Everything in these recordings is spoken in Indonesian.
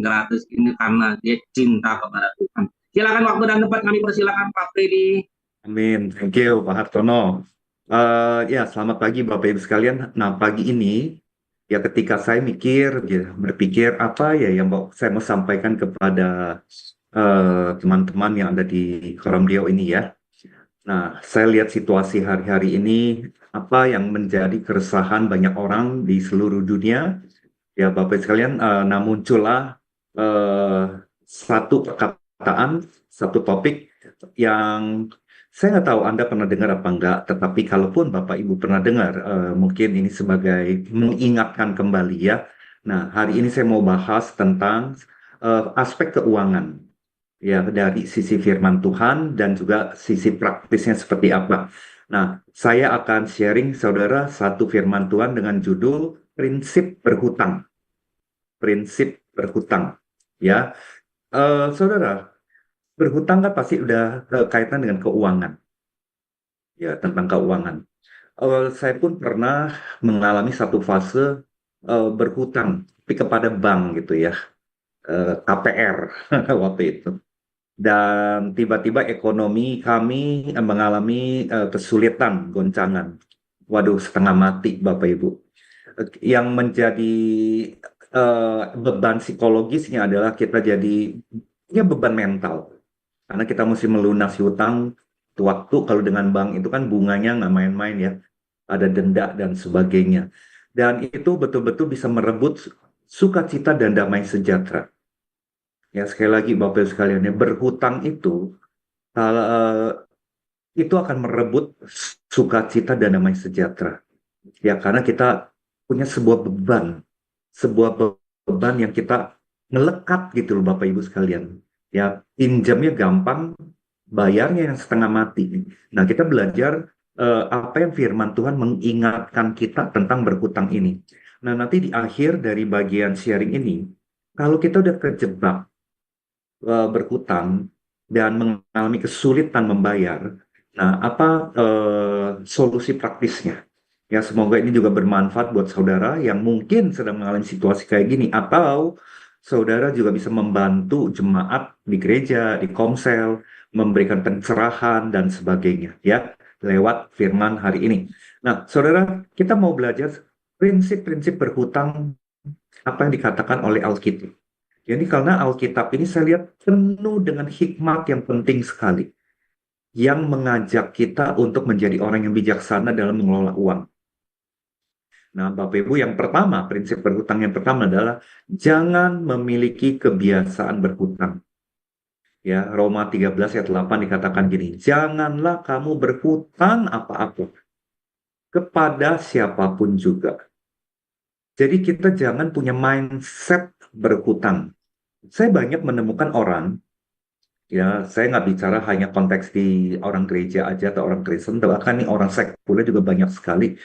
gratis ini karena dia cinta kepada Tuhan. Silakan waktu dan tempat kami persilakan Pak Freddy. Amin. Thank you, Pak Hartono. Ya, selamat pagi Bapak Ibu sekalian. Nah, pagi ini, ya ketika saya berpikir apa ya yang saya mau sampaikan kepada teman-teman yang ada di Koram Rio ini ya. Nah, saya lihat situasi hari-hari ini, apa yang menjadi keresahan banyak orang di seluruh dunia. Ya, Bapak Ibu sekalian, nah muncullah eh, satu perkataan, satu topik yang saya nggak tahu Anda pernah dengar apa enggak, tetapi kalaupun Bapak Ibu pernah dengar, mungkin ini sebagai mengingatkan kembali ya. Nah, hari ini saya mau bahas tentang aspek keuangan, ya dari sisi firman Tuhan dan juga sisi praktisnya seperti apa. Nah, saya akan sharing saudara satu firman Tuhan dengan judul prinsip berhutang. Prinsip berhutang, ya. Saudara, berhutang kan pasti udah kaitan dengan keuangan, ya tentang keuangan. Saya pun pernah mengalami satu fase berhutang, tapi kepada bank gitu ya, KPR waktu itu. Dan tiba-tiba ekonomi kami mengalami kesulitan, goncangan. Waduh, setengah mati Bapak Ibu. Yang menjadi beban psikologisnya adalah kita jadi punya beban mental. Karena kita mesti melunasi hutang waktu kalau dengan bank itu kan bunganya nggak main-main ya. Ada denda dan sebagainya. Dan itu betul-betul bisa merebut sukacita dan damai sejahtera. Ya sekali lagi Bapak Ibu sekalian ya, berhutang eh, itu akan merebut sukacita dan damai sejahtera. Ya karena kita punya sebuah beban yang kita melekat gitu loh Bapak Ibu sekalian. Ya pinjamnya gampang, bayarnya yang setengah mati. Nah kita belajar apa yang firman Tuhan mengingatkan kita tentang berhutang ini. Nah nanti di akhir dari bagian sharing ini, kalau kita udah terjebak berhutang dan mengalami kesulitan membayar. Nah, apa solusi praktisnya? Ya, semoga ini juga bermanfaat buat saudara yang mungkin sedang mengalami situasi kayak gini, atau saudara juga bisa membantu jemaat di gereja, di komsel, memberikan pencerahan dan sebagainya, ya, lewat firman hari ini. Nah, saudara, kita mau belajar prinsip-prinsip berhutang apa yang dikatakan oleh Alkitab. Jadi karena Alkitab ini saya lihat penuh dengan hikmat yang penting sekali, yang mengajak kita untuk menjadi orang yang bijaksana dalam mengelola uang. Nah, Bapak Ibu, yang pertama, prinsip berhutang yang pertama adalah jangan memiliki kebiasaan berhutang. Ya, Roma 13 ayat 8 dikatakan gini, janganlah kamu berhutang apa-apa kepada siapapun juga. Jadi kita jangan punya mindset berhutang. Saya banyak menemukan orang. Ya, saya nggak bicara hanya konteks di orang gereja aja atau orang Kristen, bahkan nih orang sekuler juga banyak sekali.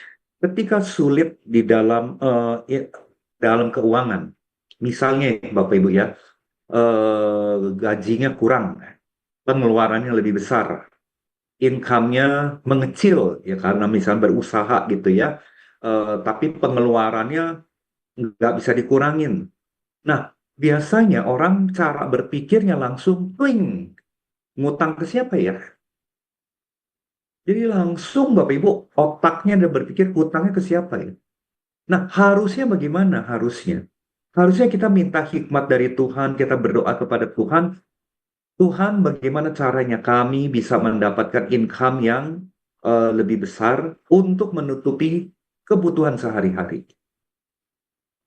Ketika sulit di dalam keuangan, misalnya Bapak Ibu ya, gajinya kurang, pengeluarannya lebih besar, income-nya mengecil ya karena misalnya berusaha gitu ya, tapi pengeluarannya nggak bisa dikurangin. Nah, biasanya orang cara berpikirnya langsung, twing, ngutang ke siapa ya? Jadi langsung Bapak Ibu otaknya udah berpikir hutangnya ke siapa ya? Nah harusnya bagaimana? Harusnya kita minta hikmat dari Tuhan, kita berdoa kepada Tuhan. Tuhan bagaimana caranya kami bisa mendapatkan income yang lebih besar untuk menutupi kebutuhan sehari-hari.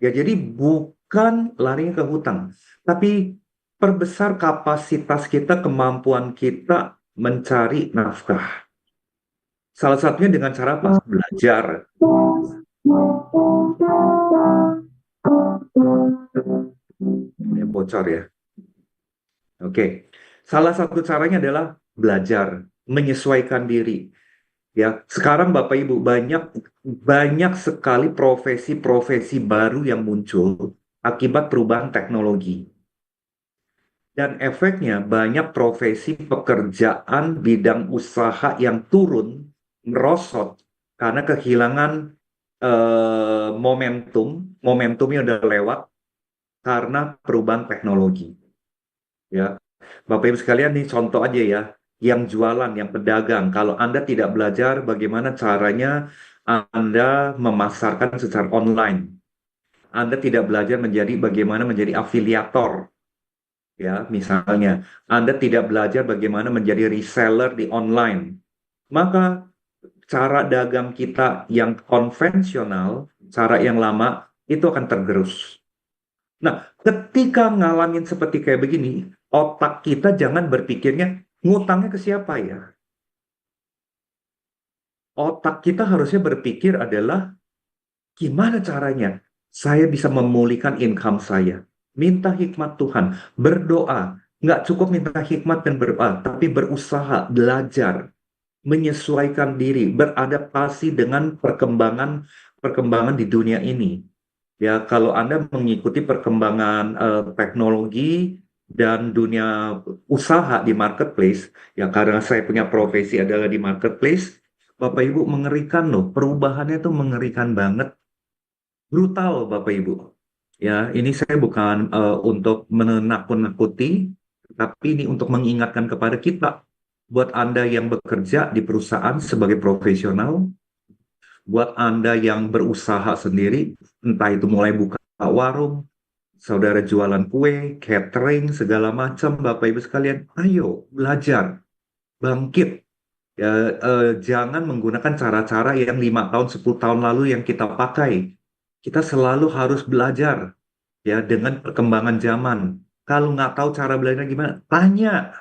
Ya jadi bukan larinya ke hutang, tapi perbesar kapasitas kita, kemampuan kita mencari nafkah. Salah satunya dengan cara apa? Belajar. Ya, bocor ya. Oke. Salah satu caranya adalah belajar, menyesuaikan diri. Ya, sekarang Bapak Ibu banyak banyak sekali profesi-profesi baru yang muncul akibat perubahan teknologi. Dan efeknya banyak profesi pekerjaan bidang usaha yang turun, merosot karena kehilangan momentumnya udah lewat. karena perubahan teknologi. Ya, Bapak Ibu sekalian, nih contoh aja ya, yang jualan, yang pedagang, kalau Anda tidak belajar bagaimana caranya Anda memasarkan secara online, Anda tidak belajar bagaimana menjadi afiliator, ya, misalnya, Anda tidak belajar bagaimana menjadi reseller di online, maka cara dagang kita yang konvensional, cara yang lama, itu akan tergerus. Nah, ketika ngalamin seperti kayak begini, otak kita jangan berpikirnya ngutangnya ke siapa ya. Otak kita harusnya berpikir adalah gimana caranya saya bisa memulihkan income saya. Minta hikmat Tuhan, berdoa. Nggak cukup minta hikmat dan berdoa, tapi berusaha, belajar, menyesuaikan diri, beradaptasi dengan perkembangan di dunia ini. Ya, kalau Anda mengikuti perkembangan teknologi dan dunia usaha di marketplace, ya karena saya punya profesi adalah di marketplace, Bapak Ibu mengerikan loh, perubahannya tuh mengerikan banget, brutal Bapak Ibu. Ya, ini saya bukan untuk menakut-nakuti, tapi ini untuk mengingatkan kepada kita, buat Anda yang bekerja di perusahaan sebagai profesional, buat Anda yang berusaha sendiri, entah itu mulai buka warung, saudara jualan kue, catering, segala macam, Bapak Ibu sekalian, ayo belajar, bangkit. Ya, jangan menggunakan cara-cara yang 5 tahun, 10 tahun lalu yang kita pakai. Kita selalu harus belajar ya dengan perkembangan zaman. Kalau nggak tahu cara belajar gimana, tanya.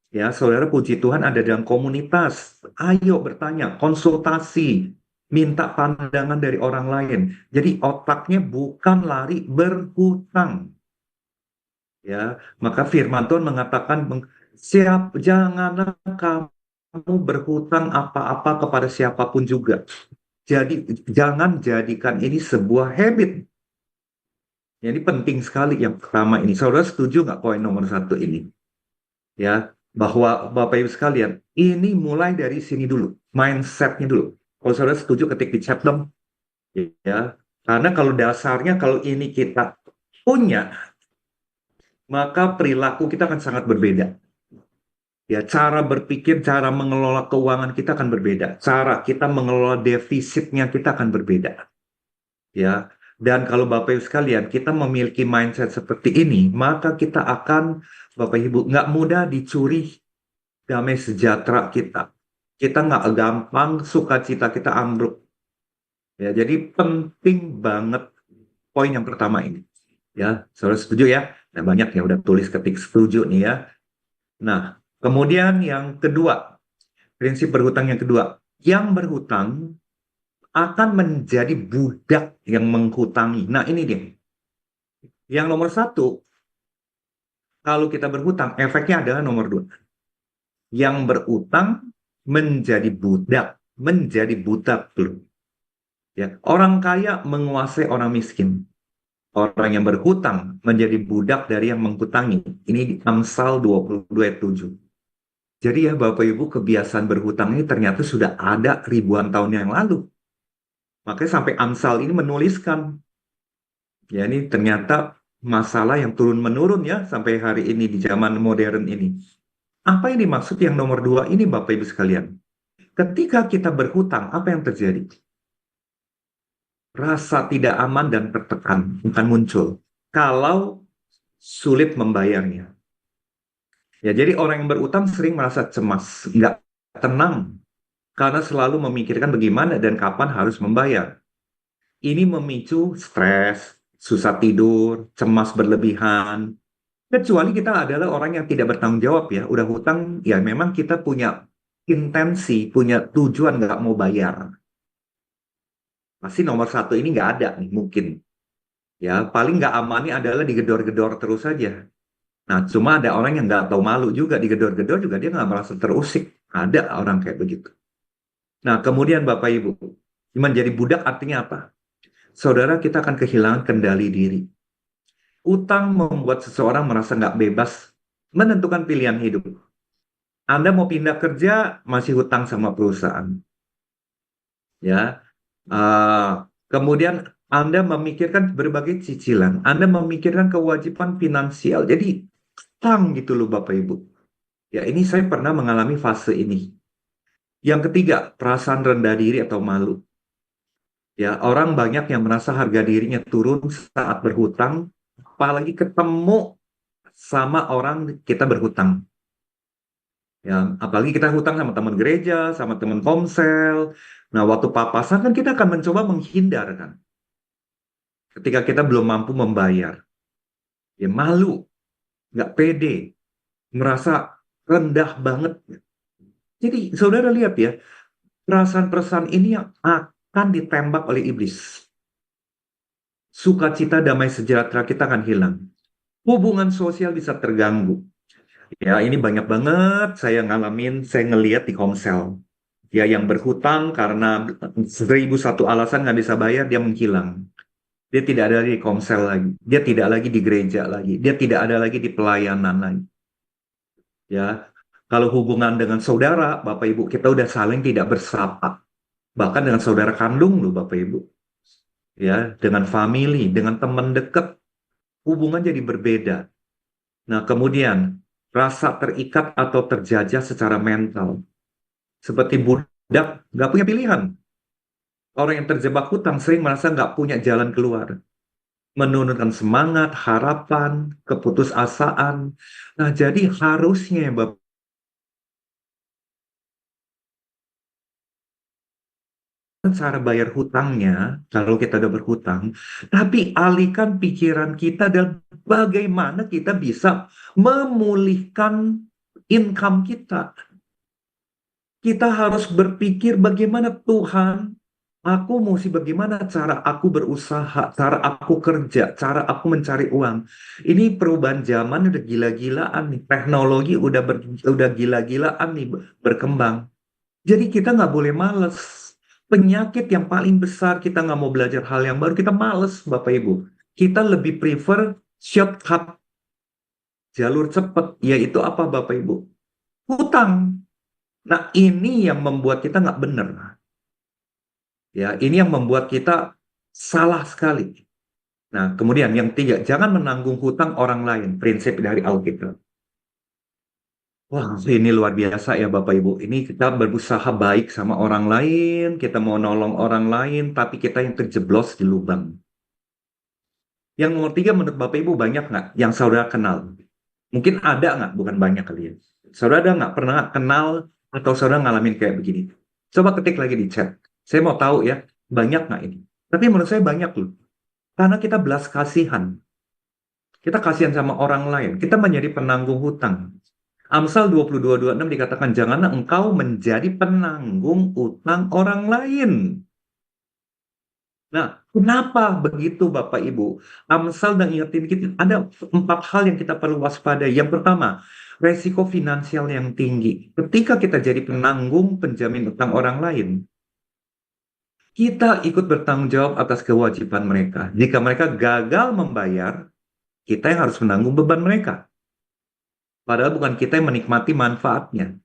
Ya, saudara puji Tuhan ada dalam komunitas. Ayo bertanya, konsultasi, minta pandangan dari orang lain. Jadi otaknya bukan lari berhutang. Ya, maka firman Tuhan mengatakan, janganlah kamu berhutang apa-apa kepada siapapun juga. Jadi jangan jadikan ini sebuah habit. Jadi penting sekali yang pertama ini. Saudara setuju nggak poin nomor satu ini? Ya, bahwa Bapak Ibu sekalian, ini mulai dari sini dulu, mindsetnya dulu. Kalau saudara setuju, ketik di chat dong. Ya, karena kalau dasarnya kalau ini kita punya, maka perilaku kita akan sangat berbeda. Ya, cara berpikir, cara mengelola keuangan kita akan berbeda. Cara kita mengelola defisitnya kita akan berbeda. Ya, dan kalau Bapak Ibu sekalian, kita memiliki mindset seperti ini, maka kita akan, Bapak Ibu, nggak mudah dicuri damai sejahtera kita. Kita nggak gampang sukacita kita ambruk. Ya, jadi penting banget poin yang pertama ini. Ya, saudara setuju ya? Nah, banyak yang udah tulis ketik setuju nih ya. Nah, kemudian yang kedua, prinsip berhutang yang kedua. Yang berhutang akan menjadi budak yang menghutangi. Nah, ini dia. Yang nomor satu, kalau kita berhutang, efeknya adalah nomor dua. Yang berutang menjadi budak, menjadi buta dulu. Ya, orang kaya menguasai orang miskin. Orang yang berhutang menjadi budak dari yang menghutangi. Ini di Amsal 22 ayat 7. Jadi ya Bapak Ibu, kebiasaan berhutang ini ternyata sudah ada ribuan tahun yang lalu. Makanya sampai Amsal ini menuliskan, ya ini ternyata masalah yang turun-menurun ya sampai hari ini di zaman modern ini. Apa yang dimaksud yang nomor dua ini Bapak Ibu sekalian? Ketika kita berhutang, apa yang terjadi? Rasa tidak aman dan tertekan akan muncul kalau sulit membayarnya. Ya, jadi orang yang berutang sering merasa cemas, nggak tenang, karena selalu memikirkan bagaimana dan kapan harus membayar. Ini memicu stres, susah tidur, cemas berlebihan. Kecuali kita adalah orang yang tidak bertanggung jawab ya, udah hutang, ya memang kita punya intensi, punya tujuan nggak mau bayar. Pasti nomor satu ini nggak ada nih, mungkin. Ya, paling nggak amannya adalah digedor-gedor terus saja. Nah, cuma ada orang yang nggak tahu malu juga, digedor-gedor juga dia nggak merasa terusik. Ada orang kayak begitu. Nah, kemudian Bapak Ibu, menjadi budak artinya apa? Saudara, kita akan kehilangan kendali diri. Utang membuat seseorang merasa nggak bebas menentukan pilihan hidup. Anda mau pindah kerja, masih hutang sama perusahaan. Ya, kemudian Anda memikirkan berbagai cicilan, Anda memikirkan kewajiban finansial. Jadi, tang gitu loh Bapak Ibu. Ya, ini saya pernah mengalami fase ini. Yang ketiga, perasaan rendah diri atau malu. Ya, orang banyak yang merasa harga dirinya turun saat berhutang, apalagi ketemu sama orang kita berhutang. Ya, apalagi kita hutang sama teman gereja, sama teman komsel. Nah, waktu papasan kan kita akan mencoba menghindar kan. Ketika kita belum mampu membayar, ya malu, nggak pede, merasa rendah banget. Jadi, saudara lihat ya, perasaan-perasaan ini yang akan ditembak oleh iblis. Sukacita, damai sejahtera kita akan hilang. Hubungan sosial bisa terganggu. Ya, ini banyak banget saya ngalamin, saya ngeliat di Komsel. Ya, yang berhutang karena 1001 alasan nggak bisa bayar, dia menghilang. Dia tidak ada lagi di Komsel lagi. Dia tidak lagi di gereja lagi. Dia tidak ada lagi di pelayanan lagi. Ya, kalau hubungan dengan saudara, Bapak Ibu, kita udah saling tidak bersapa. Bahkan dengan saudara kandung loh, Bapak Ibu. Ya, dengan family, dengan teman dekat, hubungan jadi berbeda. Nah, kemudian rasa terikat atau terjajah secara mental. Seperti budak, nggak punya pilihan. Orang yang terjebak hutang sering merasa nggak punya jalan keluar. Menurunkan semangat, harapan, keputusasaan. Nah, jadi harusnya Bapak, cara bayar hutangnya, kalau kita udah berhutang, tapi alihkan pikiran kita dan bagaimana kita bisa memulihkan income kita. Kita harus berpikir bagaimana Tuhan, aku mesti bagaimana cara aku berusaha, cara aku kerja, cara aku mencari uang. Ini perubahan zaman udah gila-gilaan nih, teknologi udah gila-gilaan nih berkembang. Jadi kita nggak boleh males. Penyakit yang paling besar kita nggak mau belajar hal yang baru, kita males Bapak Ibu. Kita lebih prefer shortcut, jalur cepat, yaitu apa Bapak Ibu? Hutang. Nah, ini yang membuat kita nggak benar. Ya, ini yang membuat kita salah sekali. Nah, kemudian yang tiga, jangan menanggung hutang orang lain. Prinsip dari Alkitab. Wah, ini luar biasa ya Bapak Ibu. Ini kita berusaha baik sama orang lain, kita mau nolong orang lain, tapi kita yang terjeblos di lubang. Yang nomor tiga menurut Bapak Ibu banyak nggak yang saudara kenal? Mungkin ada nggak, bukan banyak kali ya. Saudara ada nggak pernah kenal atau saudara ngalamin kayak begini? Coba ketik lagi di chat. Saya mau tahu ya, banyak nggak ini? Tapi menurut saya banyak loh. Karena kita belas kasihan. Kita kasihan sama orang lain. Kita menjadi penanggung hutang. Amsal 22:26 dikatakan, janganlah engkau menjadi penanggung utang orang lain. Nah, kenapa begitu Bapak Ibu? Amsal dan ingetin kita, ada 4 hal yang kita perlu waspadai. Yang pertama, resiko finansial yang tinggi. Ketika kita jadi penanggung penjamin utang orang lain, kita ikut bertanggung jawab atas kewajiban mereka. Jika mereka gagal membayar, kita yang harus menanggung beban mereka. Padahal bukan kita yang menikmati manfaatnya.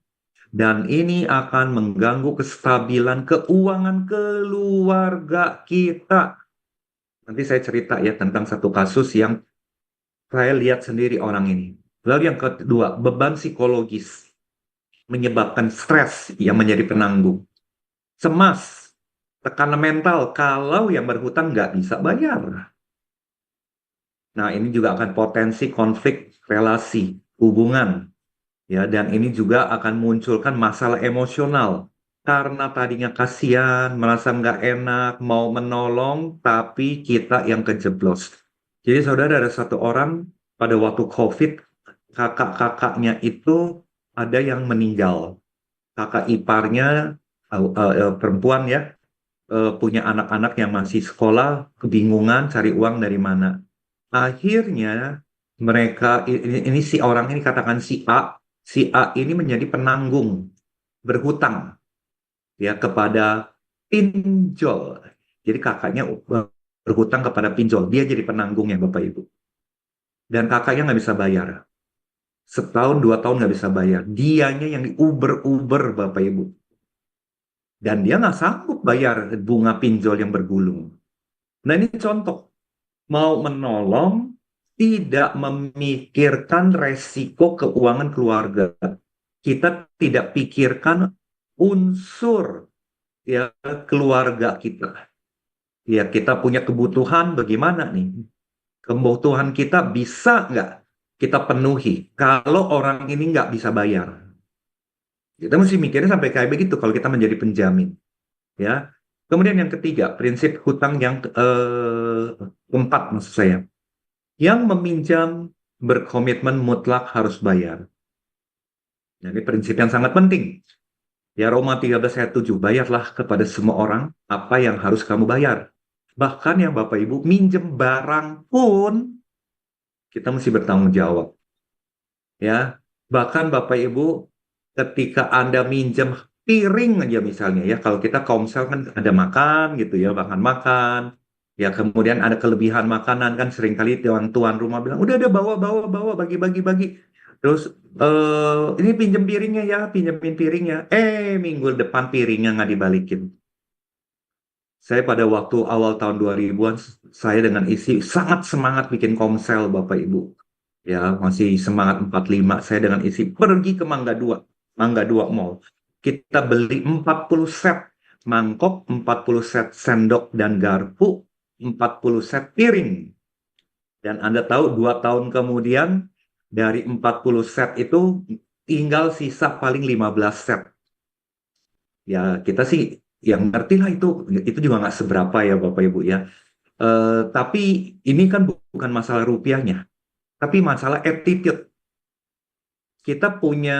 Dan ini akan mengganggu kestabilan keuangan keluarga kita. Nanti saya cerita ya tentang satu kasus yang saya lihat sendiri orang ini. Lalu yang kedua, beban psikologis menyebabkan stres yang menjadi penanggung. Cemas, tekanan mental kalau yang berhutang nggak bisa bayar. Nah, ini juga akan potensi konflik relasi, hubungan. Ya, dan ini juga akan munculkan masalah emosional. Karena tadinya kasihan, merasa nggak enak, mau menolong, tapi kita yang kejeblos. Jadi saudara ada satu orang pada waktu COVID, kakak-kakaknya itu ada yang meninggal. Kakak iparnya, perempuan ya, punya anak-anak yang masih sekolah, kebingungan cari uang dari mana. Akhirnya mereka, ini si orang ini katakan si A ini menjadi penanggung, berhutang ya kepada pinjol. Jadi kakaknya berhutang kepada pinjol, dia jadi penanggungnya Bapak Ibu. Dan kakaknya nggak bisa bayar. Setahun, 2 tahun nggak bisa bayar. Dianya yang diuber-uber Bapak Ibu. Dan dia nggak sanggup bayar bunga pinjol yang bergulung. Nah, ini contoh. Mau menolong, tidak memikirkan resiko keuangan keluarga. Kita tidak pikirkan unsur ya keluarga kita. Ya, kita punya kebutuhan bagaimana nih? Kebutuhan kita bisa nggak kita penuhi kalau orang ini nggak bisa bayar? Kita mesti mikirnya sampai kayak begitu kalau kita menjadi penjamin. Ya. Kemudian yang ketiga, prinsip hutang yang keempat maksud saya. Yang meminjam berkomitmen mutlak harus bayar. Nah, ini prinsip yang sangat penting. Ya, Roma 13 ayat 7, bayarlah kepada semua orang apa yang harus kamu bayar. Bahkan yang Bapak Ibu minjem barang pun kita mesti bertanggung jawab. Ya, bahkan Bapak Ibu ketika Anda minjem piring aja misalnya ya, kalau kita Komsel kan ada makan gitu ya, makan makan. Ya, kemudian ada kelebihan makanan kan seringkali tuan rumah bilang, udah ada bawa bawa bawa bagi-bagi bagi. Terus ini pinjem piringnya ya, pinjemin piringnya. Minggu depan piringnya nggak dibalikin. Saya pada waktu awal tahun 2000-an, saya dengan istri sangat semangat bikin Komsel Bapak Ibu. Ya, masih semangat 45. Saya dengan istri pergi ke Mangga 2 Mall. Kita beli 40 set mangkok, 40 set sendok dan garpu, 40 set piring. Dan Anda tahu 2 tahun kemudian dari 40 set itu tinggal sisa paling 15 set. Ya, kita sih yang ngerti lah itu juga nggak seberapa ya Bapak Ibu ya. Tapi ini kan bukan masalah rupiahnya, tapi masalah attitude. Kita punya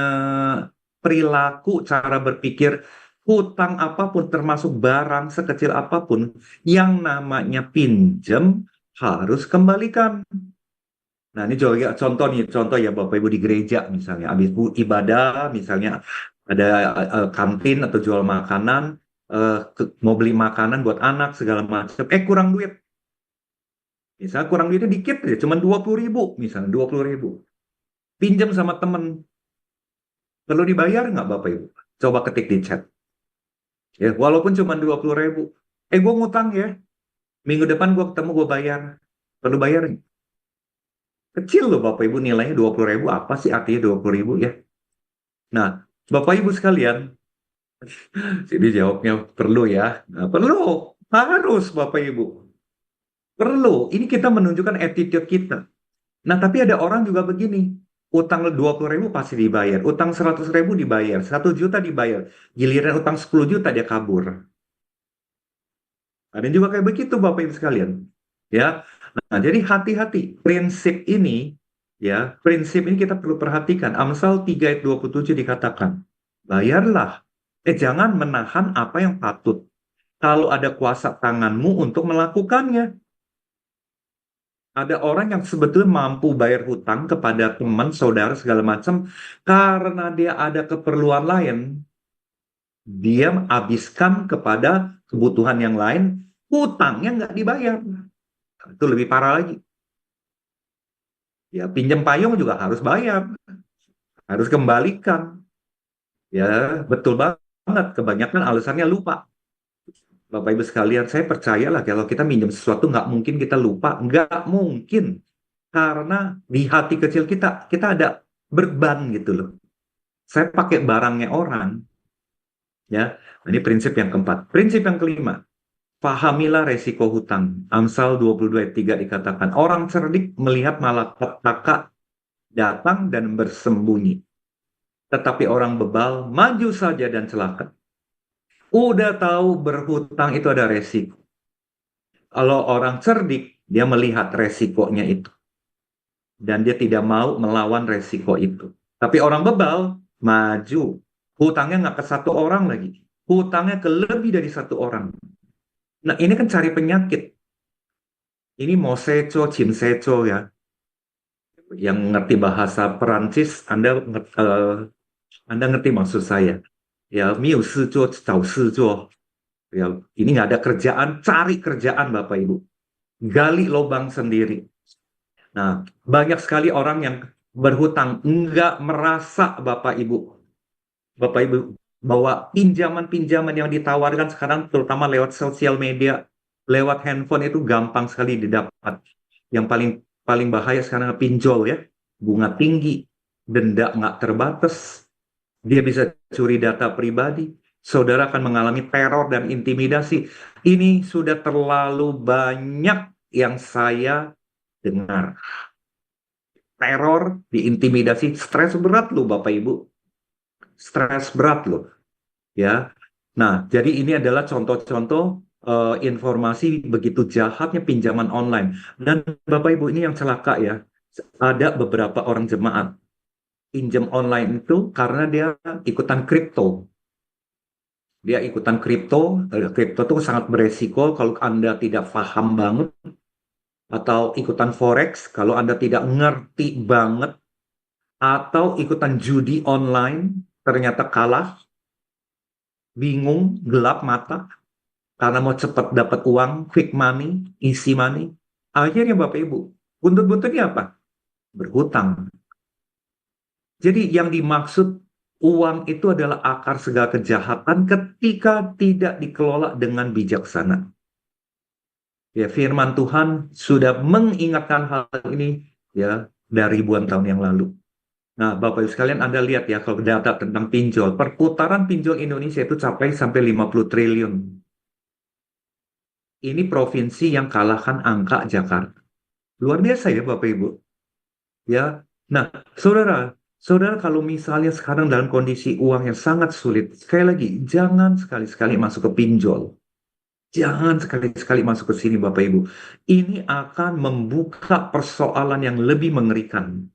perilaku, cara berpikir, hutang apapun, termasuk barang sekecil apapun, yang namanya pinjam harus kembalikan. Nah, ini juga contoh nih, contoh ya Bapak Ibu di gereja misalnya, habis ibadah misalnya ada kantin atau jual makanan, mau beli makanan buat anak segala macam, kurang duit. Misalnya kurang duitnya dikit aja, cuma 20.000 misalnya, 20.000. Pinjam sama temen, perlu dibayar nggak Bapak Ibu? Coba ketik di chat. Ya, walaupun cuma 20.000. Gue ngutang ya. Minggu depan gue ketemu gue bayar. Perlu bayar nggak? Kecil loh Bapak Ibu nilainya 20.000. Apa sih artinya 20.000 ya? Nah, Bapak Ibu sekalian, jadi jawabnya perlu ya. Nah, perlu. Harus Bapak Ibu. Perlu. Ini kita menunjukkan attitude kita. Nah, tapi ada orang juga begini. Utang 20.000 pasti dibayar. Utang 100.000 dibayar. 1 juta dibayar. Giliran utang 10 juta dia kabur. Ada juga kayak begitu Bapak Ibu sekalian. Ya. Nah, jadi hati-hati. Prinsip ini kita perlu perhatikan. Amsal 3 ayat 27 dikatakan, bayarlah. Jangan menahan apa yang patut. Kalau ada kuasa tanganmu untuk melakukannya. Ada orang yang sebetulnya mampu bayar hutang kepada teman, saudara, segala macam. Karena dia ada keperluan lain. Dia habiskan kepada kebutuhan yang lain. Hutangnya nggak dibayar. Itu lebih parah lagi. Ya, pinjam payung juga harus bayar. Harus kembalikan. Ya, betul banget. Kebanyakan alasannya lupa. Bapak Ibu sekalian, saya percayalah kalau kita minjem sesuatu nggak mungkin kita lupa. Nggak mungkin. Karena di hati kecil kita ada beban gitu loh. Saya pakai barangnya orang. Ya, ini prinsip yang keempat. Prinsip yang kelima, pahamilah resiko hutang. Amsal 22 ayat 3 dikatakan, orang cerdik melihat malapetaka datang dan bersembunyi. Tetapi orang bebal maju saja dan celaka. Udah tahu berhutang itu ada resiko. Kalau orang cerdik, dia melihat resikonya itu. Dan dia tidak mau melawan resiko itu. Tapi orang bebal maju. Hutangnya nggak ke satu orang lagi. Hutangnya ke lebih dari satu orang. Nah, ini kan cari penyakit. Ini mosecho, chinsecho ya. Yang ngerti bahasa Perancis, Anda ngerti maksud saya. Ya, miu sizuo, cao sizuo. Ya, ini nggak ada kerjaan, cari kerjaan Bapak Ibu. Gali lubang sendiri. Nah, banyak sekali orang yang berhutang nggak merasa Bapak Ibu bahwa pinjaman-pinjaman yang ditawarkan sekarang terutama lewat sosial media lewat handphone itu gampang sekali didapat. Yang paling paling bahaya sekarang pinjol ya, bunga tinggi, denda nggak terbatas, dia bisa curi data pribadi. Saudara akan mengalami teror dan intimidasi. Ini sudah terlalu banyak yang saya dengar. Teror, diintimidasi, stres berat loh Bapak Ibu. Stres berat loh. Ya. Nah, jadi ini adalah contoh-contoh informasi begitu jahatnya pinjaman online. Dan Bapak Ibu ini yang celaka ya. Ada beberapa orang jemaat pinjam online itu karena dia ikutan kripto. Dia ikutan kripto, kripto itu sangat beresiko kalau Anda tidak paham banget, atau ikutan forex kalau Anda tidak ngerti banget, atau ikutan judi online ternyata kalah, bingung, gelap mata karena mau cepat dapat uang, quick money, easy money. Akhirnya Bapak Ibu, buntut-buntutnya apa? Berhutang. Jadi yang dimaksud uang itu adalah akar segala kejahatan ketika tidak dikelola dengan bijaksana. Ya, firman Tuhan sudah mengingatkan hal ini ya dari ribuan tahun yang lalu. Nah, Bapak Ibu sekalian, Anda lihat ya kalau data tentang pinjol, perputaran pinjol Indonesia itu capai sampai 50 triliun. Ini provinsi yang kalahkan angka Jakarta. Luar biasa ya Bapak Ibu. Ya. Nah, Saudara, Saudara kalau misalnya sekarang dalam kondisi uang yang sangat sulit, sekali lagi jangan sekali-sekali masuk ke pinjol. Jangan sekali-sekali masuk ke sini Bapak Ibu. Ini akan membuka persoalan yang lebih mengerikan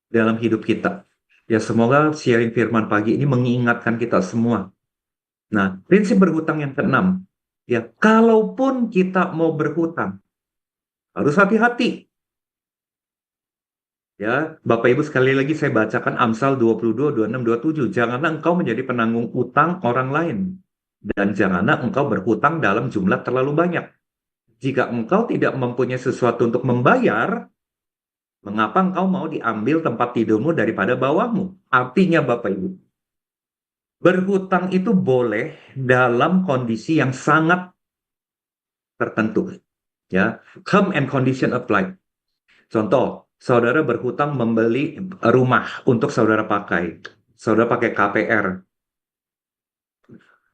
dalam hidup kita. Ya semoga sharing firman pagi ini mengingatkan kita semua. Nah, prinsip berhutang yang keenam. Ya, kalaupun kita mau berhutang, harus hati-hati. Ya, Bapak Ibu sekali lagi saya bacakan Amsal 22, 26, 27. Janganlah engkau menjadi penanggung utang orang lain. Dan janganlah engkau berhutang dalam jumlah terlalu banyak. Jika engkau tidak mempunyai sesuatu untuk membayar, mengapa engkau mau diambil tempat tidurmu daripada bawahmu? Artinya Bapak Ibu, berhutang itu boleh dalam kondisi yang sangat tertentu. Ya, term and condition apply. Contoh, saudara berhutang membeli rumah untuk saudara pakai. Saudara pakai KPR.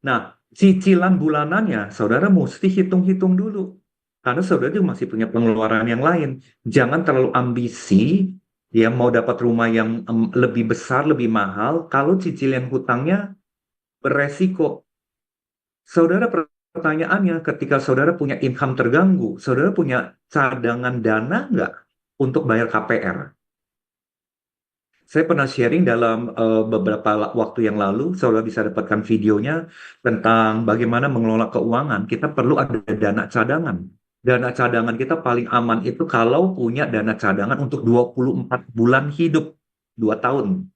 Nah, cicilan bulanannya saudara mesti hitung-hitung dulu. Karena saudara juga masih punya pengeluaran yang lain. Jangan terlalu ambisi, ya mau dapat rumah yang lebih besar, lebih mahal, kalau cicilan hutangnya beresiko. Saudara, pertanyaannya, ketika saudara punya income terganggu, saudara punya cadangan dana nggak untuk bayar KPR? Saya pernah sharing dalam beberapa waktu yang lalu, saudara bisa dapatkan videonya tentang bagaimana mengelola keuangan. Kita perlu ada dana cadangan. Dana cadangan kita paling aman itu kalau punya dana cadangan untuk 24 bulan hidup, 2 tahun.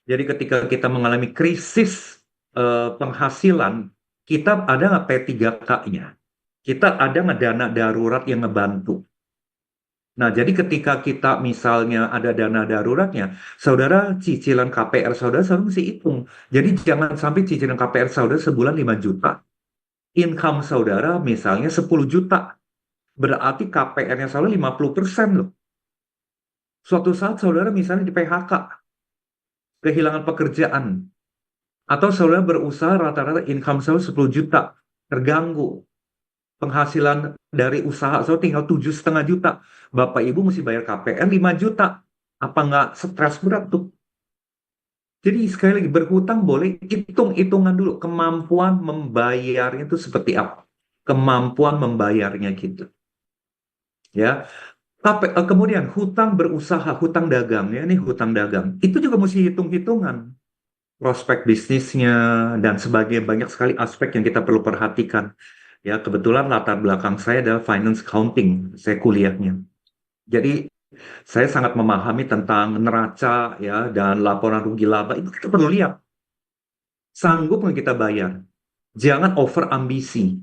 Jadi ketika kita mengalami krisis penghasilan, kita ada nggak P3K-nya? Kita ada nggak dana darurat yang ngebantu? Nah, jadi ketika kita misalnya ada dana daruratnya, saudara cicilan KPR saudara selalu mesti hitung. Jadi jangan sampai cicilan KPR saudara sebulan 5 juta. Income saudara misalnya 10 juta. Berarti KPR-nya saudara 50% loh. Suatu saat saudara misalnya di PHK, kehilangan pekerjaan. Atau saudara berusaha rata-rata income saudara 10 juta, terganggu. Penghasilan dari usaha saudara tinggal 7,5 juta. Bapak Ibu mesti bayar KPR 5 juta. Apa nggak stres berat tuh? Jadi sekali lagi berhutang boleh hitung-hitungan dulu kemampuan membayarnya itu seperti apa. Kemampuan membayarnya gitu. Ya. Kemudian hutang berusaha, hutang dagang ya, ini hutang dagang. Itu juga mesti hitung-hitungan. Prospek bisnisnya dan sebagainya, banyak sekali aspek yang kita perlu perhatikan. Ya, kebetulan latar belakang saya adalah finance accounting, saya kuliahnya. Jadi saya sangat memahami tentang neraca ya dan laporan rugi laba itu kita perlu lihat. Sanggup nggak kita bayar? Jangan over ambisi.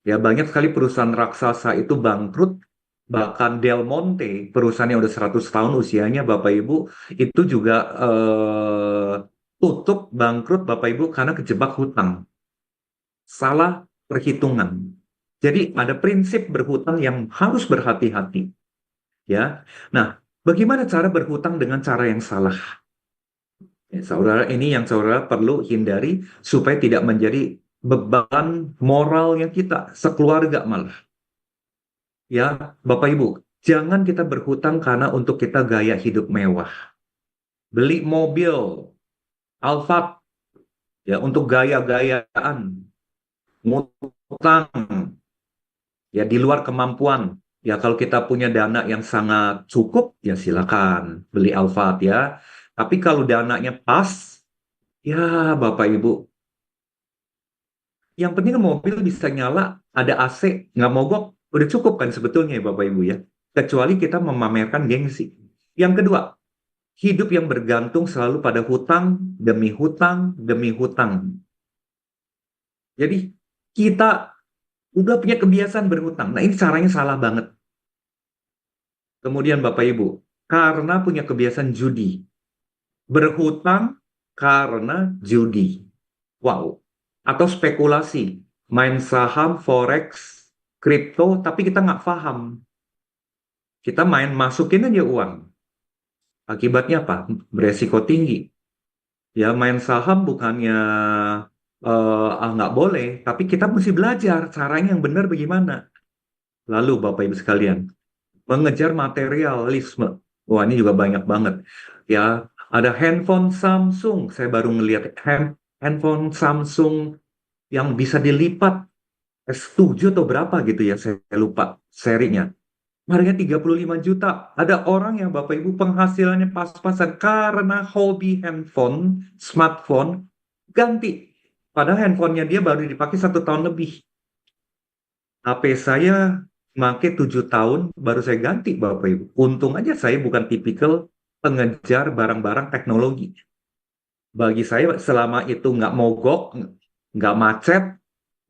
Ya, banyak sekali perusahaan raksasa itu bangkrut. Bahkan Del Monte, perusahaan yang udah 100 tahun usianya, Bapak Ibu, itu juga tutup bangkrut Bapak Ibu karena kejebak hutang. Salah perhitungan. Jadi ada prinsip berhutang yang harus berhati-hati, ya. Nah, bagaimana cara berhutang dengan cara yang salah? Ya, saudara, ini yang saudara perlu hindari supaya tidak menjadi beban moralnya kita sekeluarga malah. Ya, Bapak Ibu, jangan kita berhutang karena untuk kita gaya hidup mewah. Beli mobil, Alphard, ya untuk gaya-gayaan, ngutang, ya di luar kemampuan. Ya kalau kita punya dana yang sangat cukup, ya silakan beli Alphard ya. Tapi kalau dananya pas, ya Bapak Ibu, yang penting mobil bisa nyala, ada AC, nggak mogok, udah cukup kan sebetulnya ya Bapak Ibu ya. Kecuali kita memamerkan gengsi. Yang kedua, hidup yang bergantung selalu pada hutang demi hutang demi hutang. Jadi kita udah punya kebiasaan berhutang. Nah ini caranya salah banget. Kemudian Bapak Ibu, karena punya kebiasaan judi. Berhutang karena judi. Wow. Atau spekulasi. Main saham, forex, kripto, tapi kita nggak paham. Kita main masukin aja uang. Akibatnya apa? Beresiko tinggi. Ya main saham bukannya nggak boleh, tapi kita mesti belajar caranya yang benar bagaimana. Lalu Bapak Ibu sekalian, mengejar materialisme. Wah, ini juga banyak banget. Ya, ada handphone Samsung. Saya baru ngelihat handphone Samsung yang bisa dilipat S7 atau berapa gitu ya, saya lupa serinya. Harganya 35 juta. Ada orang yang Bapak Ibu penghasilannya pas-pasan karena hobi handphone, smartphone, ganti. Padahal handphonenya dia baru dipakai 1 tahun lebih. HP saya pakai 7 tahun, baru saya ganti Bapak Ibu. Untung aja saya bukan tipikal pengejar barang-barang teknologi. Bagi saya selama itu nggak mogok, nggak macet,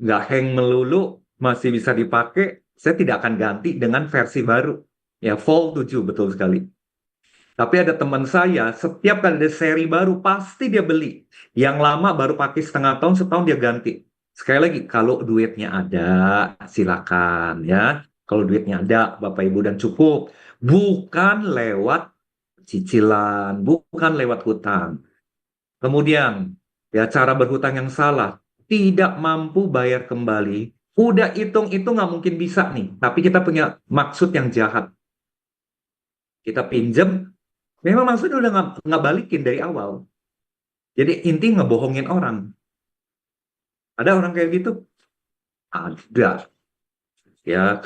nggak hang melulu, masih bisa dipakai, saya tidak akan ganti dengan versi baru. Ya, Fold 7, betul sekali. Tapi ada teman saya, setiap kali ada seri baru, pasti dia beli. Yang lama baru pakai setengah tahun, setahun dia ganti. Sekali lagi, kalau duitnya ada, silakan ya. Kalau duitnya ada, Bapak Ibu dan cukup. Bukan lewat cicilan, bukan lewat hutang. Kemudian, ya cara berhutang yang salah, tidak mampu bayar kembali. Udah hitung itu nggak mungkin bisa nih, tapi kita punya maksud yang jahat. Kita pinjem, memang maksudnya udah nggak balikin dari awal. Jadi inti ngebohongin orang. Ada orang kayak gitu? Ada. Ya,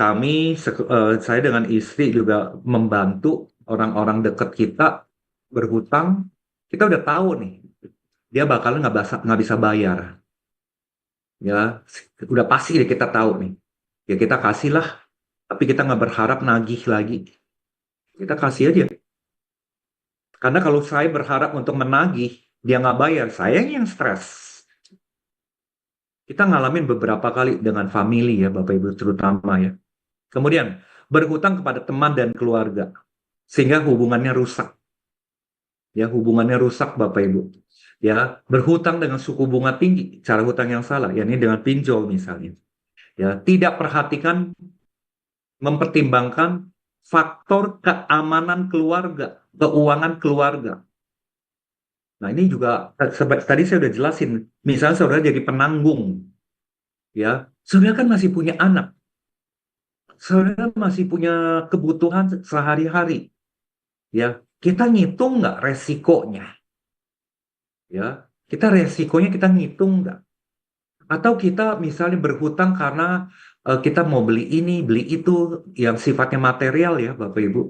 saya dengan istri juga membantu orang-orang dekat kita berhutang. Kita udah tahu nih, dia bakalan nggak bisa bayar. Ya, udah pasti deh kita tahu nih. Ya kita kasihlah, tapi kita nggak berharap nagih lagi. Kita kasih aja. Karena kalau saya berharap untuk menagih, dia nggak bayar, saya yang stres. Kita ngalamin beberapa kali dengan family ya, Bapak Ibu terutama ya. Kemudian, berhutang kepada teman dan keluarga. Sehingga hubungannya rusak. Ya, hubungannya rusak Bapak Ibu. Ya, berhutang dengan suku bunga tinggi, cara hutang yang salah, yakni dengan pinjol misalnya. Ya, tidak perhatikan, mempertimbangkan faktor keamanan keluarga, keuangan keluarga. Nah, ini juga tadi saya udah jelasin. Misalnya saudara jadi penanggung, ya, saudara kan masih punya anak, saudara masih punya kebutuhan sehari-hari, ya. Kita ngitung nggak resikonya, ya? Resikonya kita ngitung nggak? Atau kita misalnya berhutang karena kita mau beli ini, beli itu, yang sifatnya material ya, Bapak Ibu.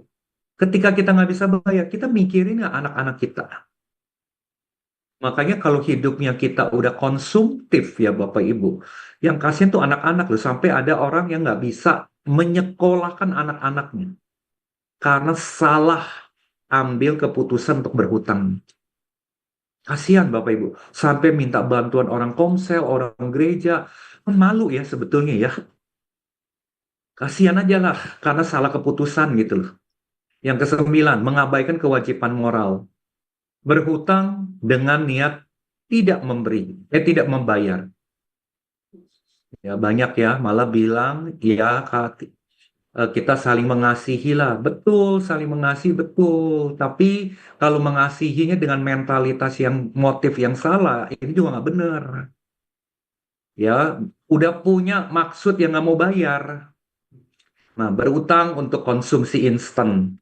Ketika kita nggak bisa bayar, kita mikirin nggak anak-anak kita? Makanya kalau hidupnya kita udah konsumtif ya Bapak Ibu, yang kasihan tuh anak-anak loh, sampai ada orang yang nggak bisa menyekolahkan anak-anaknya karena salah ambil keputusan untuk berhutang. Kasihan Bapak Ibu, sampai minta bantuan orang komsel, orang gereja, kan malu ya sebetulnya ya. Kasihan aja lah karena salah keputusan gitu loh. Yang kesembilan, mengabaikan kewajiban moral. Berhutang dengan niat tidak memberi, tidak membayar. Ya banyak ya malah bilang ya kita saling mengasihi lah. Betul, saling mengasihi betul. Tapi kalau mengasihinya dengan mentalitas yang motif yang salah, ini juga nggak benar. Ya, udah punya maksud yang nggak mau bayar. Nah, berutang untuk konsumsi instan.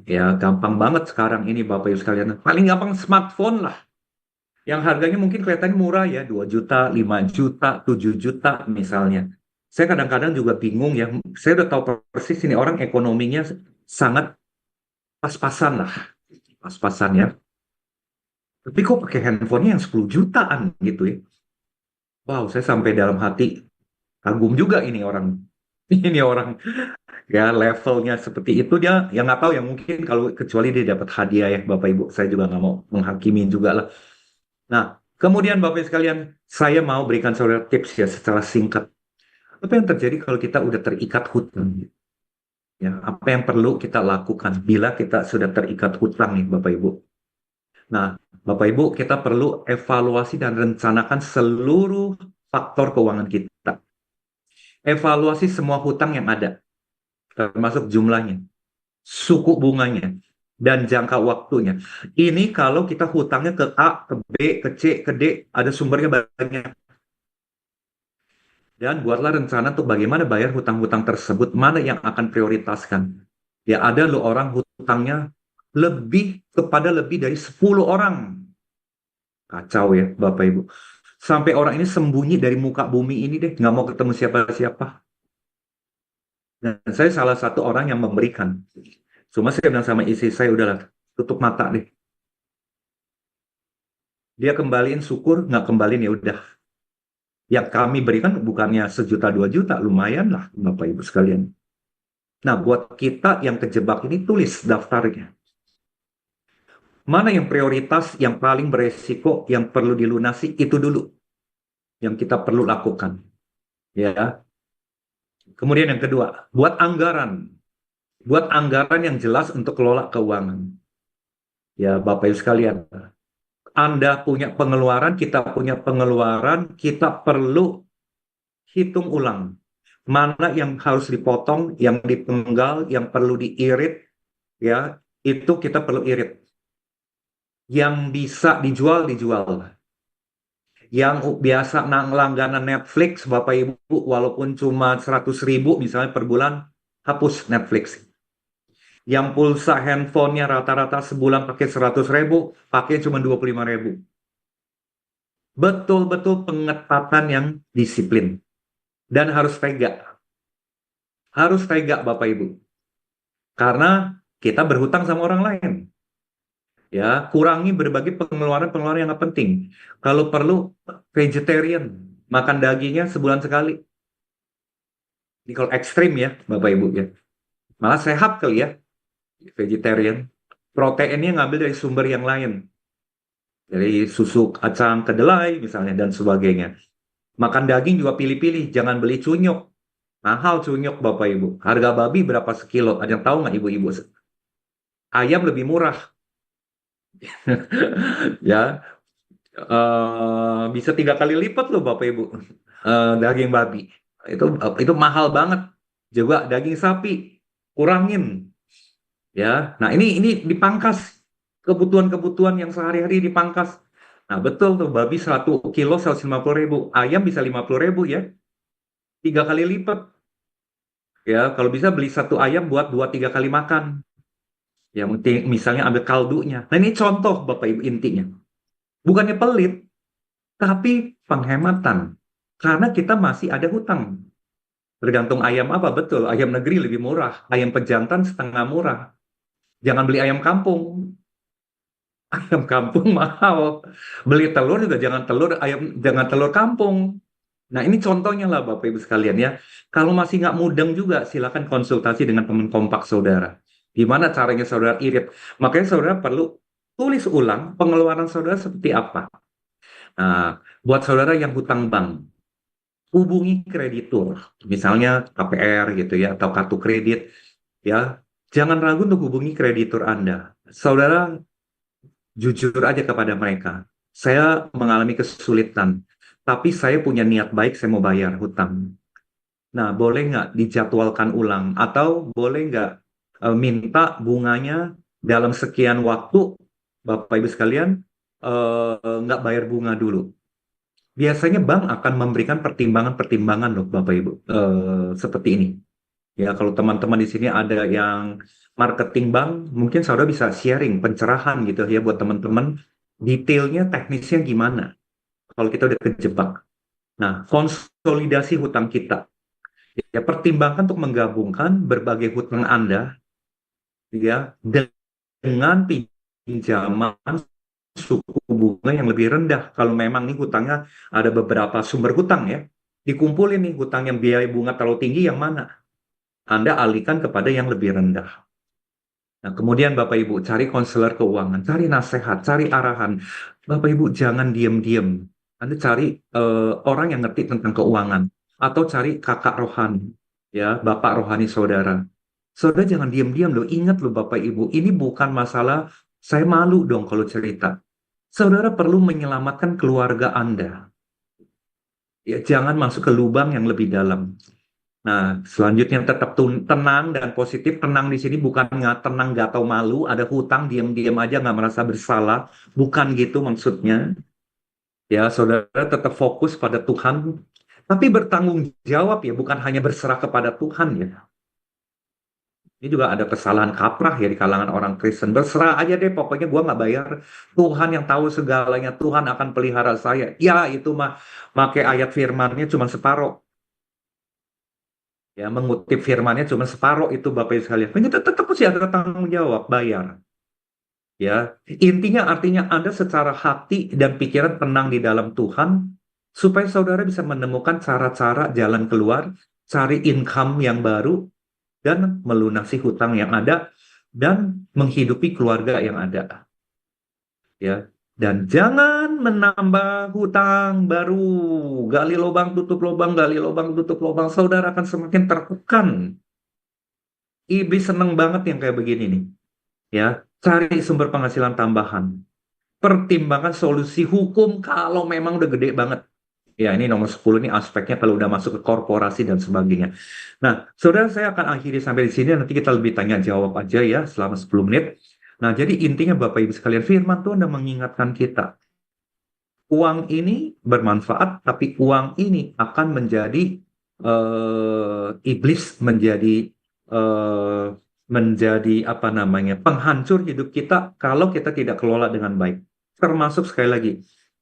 Ya, gampang banget sekarang ini Bapak Ibu sekalian. Paling gampang smartphone lah. Yang harganya mungkin kelihatannya murah ya, 2 juta, 5 juta, 7 juta misalnya. Saya kadang-kadang juga bingung ya. Saya udah tahu persis ini orang ekonominya sangat pas-pasan lah. Pas-pasan ya. Tapi kok pakai handphonenya yang 10 jutaan gitu ya. Wow, saya sampai dalam hati kagum juga ini orang. Ini orang ya levelnya seperti itu dia yang nggak tahu ya mungkin kalau kecuali dia dapat hadiah ya Bapak Ibu. Saya juga nggak mau menghakimi juga lah. Nah, kemudian Bapak Ibu sekalian, saya mau berikan saudara tips ya secara singkat. Apa yang terjadi kalau kita udah terikat hutang? Ya, apa yang perlu kita lakukan bila kita sudah terikat hutang nih Bapak Ibu? Nah, Bapak Ibu, kita perlu evaluasi dan rencanakan seluruh faktor keuangan kita. Evaluasi semua hutang yang ada, termasuk jumlahnya, suku bunganya, dan jangka waktunya. Ini kalau kita hutangnya ke A, ke B, ke C, ke D, ada sumbernya banyak. Dan buatlah rencana untuk bagaimana bayar hutang-hutang tersebut, mana yang akan prioritaskan. Ya ada loh orang hutangnya kepada lebih dari 10 orang. Kacau ya Bapak Ibu. Sampai orang ini sembunyi dari muka bumi ini deh, nggak mau ketemu siapa-siapa. Dan saya salah satu orang yang memberikan. Cuma saya bilang sama istri saya, udahlah, tutup mata deh. Dia kembaliin syukur, nggak kembaliin ya udah. Yang kami berikan bukannya 1 juta 2 juta, lumayan lah Bapak Ibu sekalian. Nah, buat kita yang kejebak ini tulis daftarnya. Mana yang prioritas, yang paling beresiko, yang perlu dilunasi, itu dulu yang kita perlu lakukan. Ya. Kemudian yang kedua, buat anggaran. Buat anggaran yang jelas untuk kelola keuangan. Ya, Bapak Ibu sekalian, Anda punya pengeluaran, kita punya pengeluaran, kita perlu hitung ulang. Mana yang harus dipotong, yang dipenggal, yang perlu diirit, ya, itu kita perlu irit. Yang bisa dijual, dijual. Yang biasa langganan Netflix, Bapak Ibu, walaupun cuma 100.000 misalnya per bulan, hapus Netflix. Yang pulsa handphonenya rata-rata sebulan pakai 100.000, pakai cuma 25.000. Betul-betul pengetatan yang disiplin. Dan harus tega. Harus tega Bapak Ibu. Karena kita berhutang sama orang lain. Ya, kurangi berbagai pengeluaran-pengeluaran yang nggak penting. Kalau perlu vegetarian, makan dagingnya sebulan sekali. Ini kalau ekstrim ya, Bapak Ibu ya. Malah sehat kali ya, vegetarian. Proteinnya ngambil dari sumber yang lain. Dari susu kacang kedelai misalnya dan sebagainya. Makan daging juga pilih-pilih, jangan beli cunyuk. Mahal cunyuk Bapak Ibu. Harga babi berapa sekilo? Ada yang tahu nggak Ibu-Ibu? Ayam lebih murah. Ya, bisa 3 kali lipat loh Bapak Ibu. Daging babi. Itu mahal banget. Juga daging sapi kurangin ya. Nah, ini dipangkas kebutuhan-kebutuhan yang sehari-hari dipangkas. Nah, betul tuh babi 1 kilo 150.000, ayam bisa 50.000 ya, 3 kali lipat ya. Kalau bisa beli satu ayam buat 2-3 kali makan. Ya, misalnya ambil kaldunya. Nah, ini contoh Bapak Ibu intinya. Bukannya pelit, tapi penghematan. Karena kita masih ada hutang. Tergantung ayam apa, betul. Ayam negeri lebih murah. Ayam pejantan setengah murah. Jangan beli ayam kampung. Ayam kampung mahal. Beli telur juga jangan telur kampung. Nah, ini contohnya lah Bapak Ibu sekalian ya. Kalau masih nggak mudeng juga, silakan konsultasi dengan teman kompak saudara. Gimana caranya saudara irit? Makanya saudara perlu tulis ulang pengeluaran saudara seperti apa. Nah, buat saudara yang hutang bank, hubungi kreditur. Misalnya KPR gitu ya, atau kartu kredit. Ya, jangan ragu untuk hubungi kreditur Anda. Saudara jujur aja kepada mereka. Saya mengalami kesulitan. tapi saya punya niat baik, saya mau bayar hutang. Nah, boleh nggak dijadwalkan ulang? Atau boleh nggak minta bunganya dalam sekian waktu, Bapak Ibu sekalian, nggak bayar bunga dulu. Biasanya bank akan memberikan pertimbangan-pertimbangan loh, Bapak Ibu, seperti ini. Ya, kalau teman-teman di sini ada yang marketing bank, mungkin saudara bisa sharing pencerahan gitu ya buat teman-teman. Detailnya, teknisnya gimana? Kalau kita udah kejebak. Nah, konsolidasi hutang kita. Ya, pertimbangkan untuk menggabungkan berbagai hutang Anda ya dengan pinjaman suku bunga yang lebih rendah. Kalau memang nih hutangnya ada beberapa sumber hutang ya, dikumpulin nih hutang yang biaya bunga terlalu tinggi yang mana? Anda alihkan kepada yang lebih rendah. Nah, kemudian Bapak Ibu cari konselor keuangan, cari nasihat, cari arahan. Bapak Ibu jangan diem-diem. Anda cari orang yang ngerti tentang keuangan atau cari kakak rohani, ya, bapak rohani saudara. Saudara jangan diam-diam loh. Ingat loh Bapak Ibu, ini bukan masalah saya malu dong kalau cerita. Saudara perlu menyelamatkan keluarga Anda. Ya, jangan masuk ke lubang yang lebih dalam. Nah, selanjutnya tetap tenang dan positif. Tenang di sini bukan nggak tenang nggak tahu malu, ada hutang diam-diam aja nggak merasa bersalah. Bukan gitu maksudnya. Ya, saudara tetap fokus pada Tuhan, tapi bertanggung jawab ya, bukan hanya berserah kepada Tuhan ya. Ini juga ada kesalahan kaprah ya di kalangan orang Kristen. Berserah aja deh, pokoknya gua nggak bayar. Tuhan yang tahu segalanya, Tuhan akan pelihara saya. Ya, itu mah pakai ayat firmannya cuma separoh. Ya, mengutip firmannya cuma separoh itu Bapak Ibu sekalian. Kita tetap mesti ada tanggung jawab, bayar. Ya, intinya artinya Anda secara hati dan pikiran tenang di dalam Tuhan, supaya saudara bisa menemukan cara-cara jalan keluar, cari income yang baru, dan melunasi hutang yang ada, dan menghidupi keluarga yang ada. Ya, dan jangan menambah hutang baru. Gali lubang, tutup lubang, gali lubang, tutup lubang. Saudara akan semakin tertekan. Iblis seneng banget yang kayak begini nih. Ya, cari sumber penghasilan tambahan. Pertimbangkan solusi hukum kalau memang udah gede banget. Ya, ini nomor 10 ini aspeknya kalau udah masuk ke korporasi dan sebagainya. Nah, saudara saya akan akhiri sampai di sini. Nanti kita lebih tanya jawab aja ya selama 10 menit. Nah, jadi intinya Bapak Ibu sekalian, firman Tuhan sudah mengingatkan kita. Uang ini bermanfaat, tapi uang ini akan menjadi iblis, eh, menjadi apa namanya, penghancur hidup kita kalau kita tidak kelola dengan baik. Termasuk sekali lagi,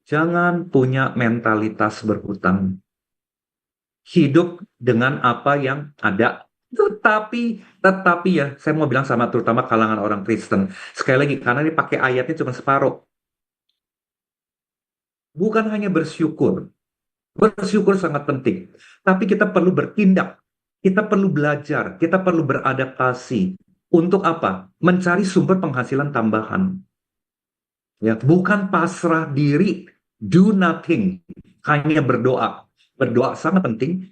jangan punya mentalitas berhutang. Hidup dengan apa yang ada. Tetapi ya, saya mau bilang sama terutama kalangan orang Kristen. Sekali lagi, karena ini pakai ayatnya cuma separuh. Bukan hanya bersyukur. Bersyukur sangat penting. Tapi kita perlu bertindak. Kita perlu belajar. Kita perlu beradaptasi. Untuk apa? Mencari sumber penghasilan tambahan. Ya, bukan pasrah diri, do nothing, hanya berdoa. Berdoa sangat penting,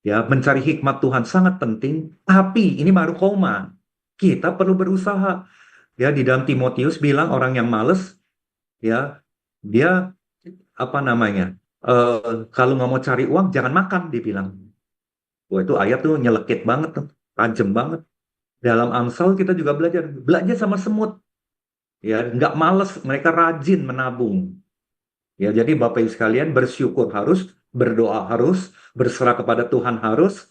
ya, mencari hikmat Tuhan sangat penting, tapi ini baru koma. Kita perlu berusaha. Ya, di dalam Timotius bilang orang yang males, ya, dia apa namanya? Kalau nggak mau cari uang, jangan makan, dibilang. Wah, itu ayat tuh nyelekit banget tuh, tajam banget. Dalam Amsal kita juga belajar, belajar sama semut. Ya, nggak males, mereka rajin menabung. Ya, jadi Bapak Ibu sekalian bersyukur harus, berdoa harus, berserah kepada Tuhan harus,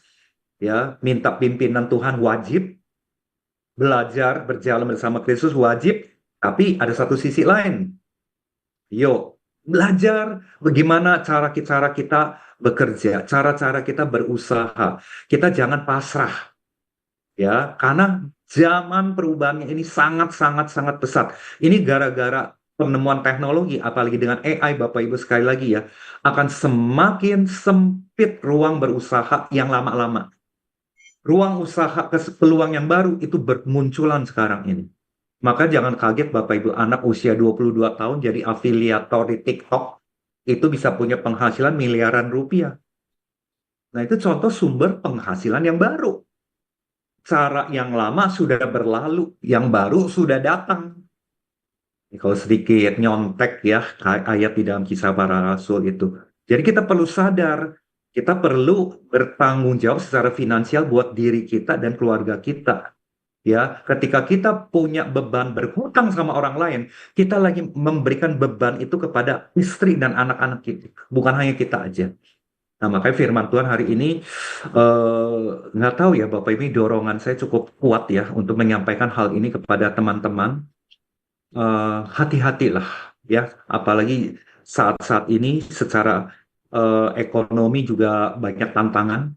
ya, minta pimpinan Tuhan wajib, belajar berjalan bersama Kristus wajib, tapi ada satu sisi lain. Yuk, belajar bagaimana cara kita bekerja, cara-cara kita berusaha. Kita jangan pasrah, ya, karena zaman perubahannya ini sangat pesat. Ini gara-gara penemuan teknologi, apalagi dengan AI, Bapak Ibu sekali lagi ya, akan semakin sempit ruang berusaha yang lama-lama. Ruang usaha peluang yang baru itu bermunculan sekarang ini. Maka jangan kaget Bapak Ibu, anak usia 22 tahun jadi afiliator di TikTok, itu bisa punya penghasilan miliaran rupiah. Nah, itu contoh sumber penghasilan yang baru. Cara yang lama sudah berlalu, yang baru sudah datang. Kalau sedikit nyontek ya, ayat di dalam Kisah Para Rasul itu. Jadi kita perlu sadar, kita perlu bertanggung jawab secara finansial buat diri kita dan keluarga kita. Ya, ketika kita punya beban berhutang sama orang lain, kita lagi memberikan beban itu kepada istri dan anak-anak kita, bukan hanya kita aja. Nah, makanya firman Tuhan hari ini, nggak tahu ya Bapak Ibu, dorongan saya cukup kuat ya untuk menyampaikan hal ini kepada teman-teman. Hati-hatilah ya, apalagi saat-saat ini secara ekonomi juga banyak tantangan.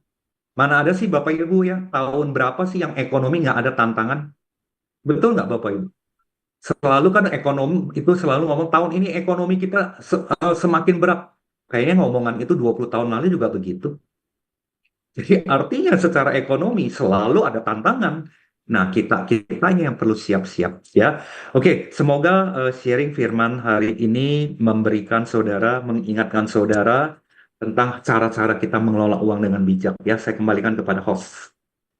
Mana ada sih Bapak Ibu ya, tahun berapa sih yang ekonomi nggak ada tantangan? Betul nggak Bapak Ibu? Selalu kan ekonomi itu selalu ngomong tahun ini ekonomi kita semakin berat. Kayaknya ngomongan itu 20 tahun lalu juga begitu. Jadi artinya secara ekonomi selalu ada tantangan. Nah, kitanya yang perlu siap-siap ya. Oke, semoga sharing firman hari ini memberikan saudara, mengingatkan saudara tentang cara-cara kita mengelola uang dengan bijak ya. Saya kembalikan kepada host.